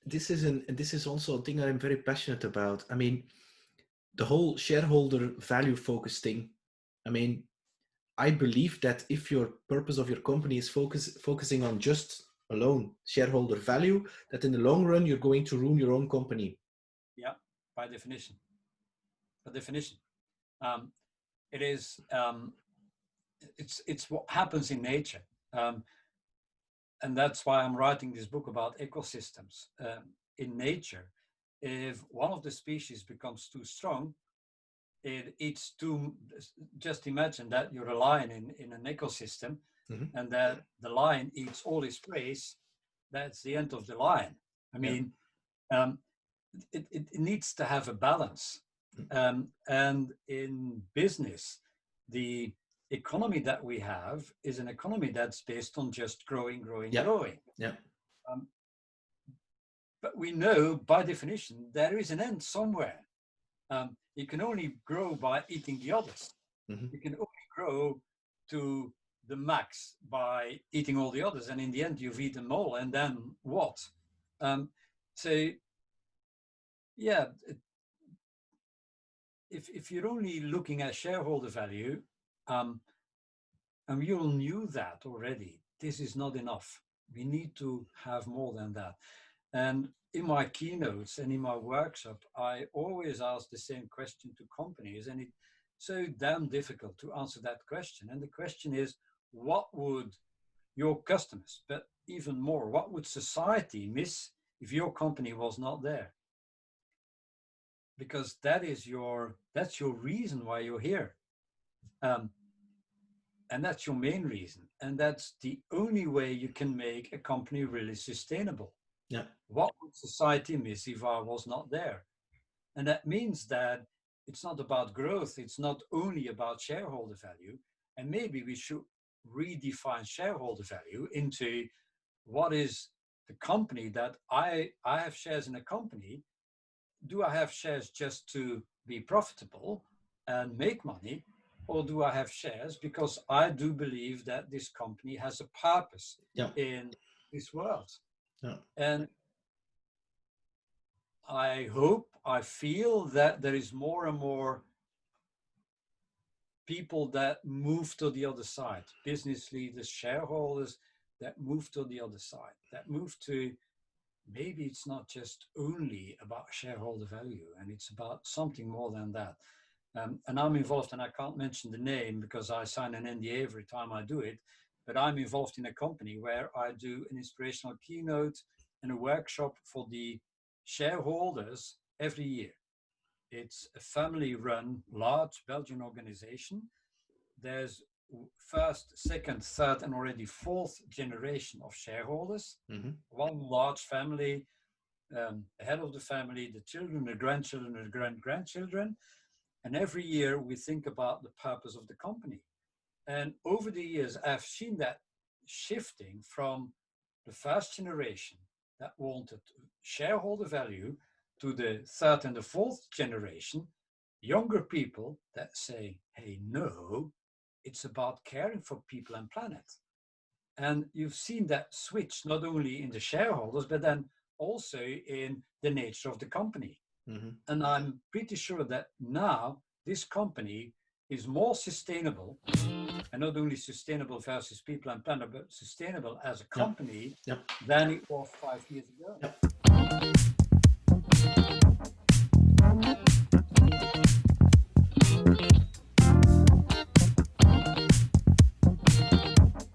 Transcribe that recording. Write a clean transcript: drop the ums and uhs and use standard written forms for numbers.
this is also a thing that I'm very passionate about. I mean, the whole shareholder value focus thing. I mean, I believe that if your purpose of your company is focusing on just alone shareholder value, that in the long run you're going to ruin your own company. Yeah, by definition. By definition, it is. It's what happens in nature, and that's why I'm writing this book about ecosystems. In nature, if one of the species becomes too strong, it eats too. Just imagine that you're a lion in an ecosystem, and that the lion eats all his prey. That's the end of the lion. I mean, it needs to have a balance. And in business, the economy that we have is an economy that's based on just growing. Yeah. But we know by definition there is an end somewhere. You can only grow by eating the others. You can only grow to the max by eating all the others, and in the end you've eaten them all, and then what? So yeah, if you're only looking at shareholder value, and we all knew that already, this is not enough. We need to have more than that. And in my keynotes and in my workshop, I always ask the same question to companies, and it's so damn difficult to answer that question. And the question is, what would your customers, but even more, what would society miss if your company was not there? Because that's your reason why you're here. And that's your main reason. And that's the only way you can make a company really sustainable. Yeah. What would society miss if I was not there? And that means that it's not about growth. It's not only about shareholder value. And maybe we should redefine shareholder value into what is the company that I have shares in a company. Do I have shares just to be profitable and make money? Or do I have shares because I do believe that this company has a purpose in this world? Yeah. And I hope, I feel that there is more and more people that move to the other side, business leaders, shareholders that move to the other side, that move to maybe it's not just only about shareholder value, and it's about something more than that. And I'm involved, and I can't mention the name because I sign an NDA every time I do it, but I'm involved in a company where I do an inspirational keynote and a workshop for the shareholders every year. It's a family-run, large Belgian organization. There's first, second, third, and already fourth generation of shareholders. One large family, the head of the family, the children, the grandchildren, the grandchildren. And every year we think about the purpose of the company. And over the years, I've seen that shifting from the first generation that wanted shareholder value to the third and the fourth generation, younger people that say, hey, no, it's about caring for people and planet. And you've seen that switch not only in the shareholders, but then also in the nature of the company. And I'm pretty sure that now this company is more sustainable, and not only sustainable versus people and planet, but sustainable as a company than it was 5 years ago.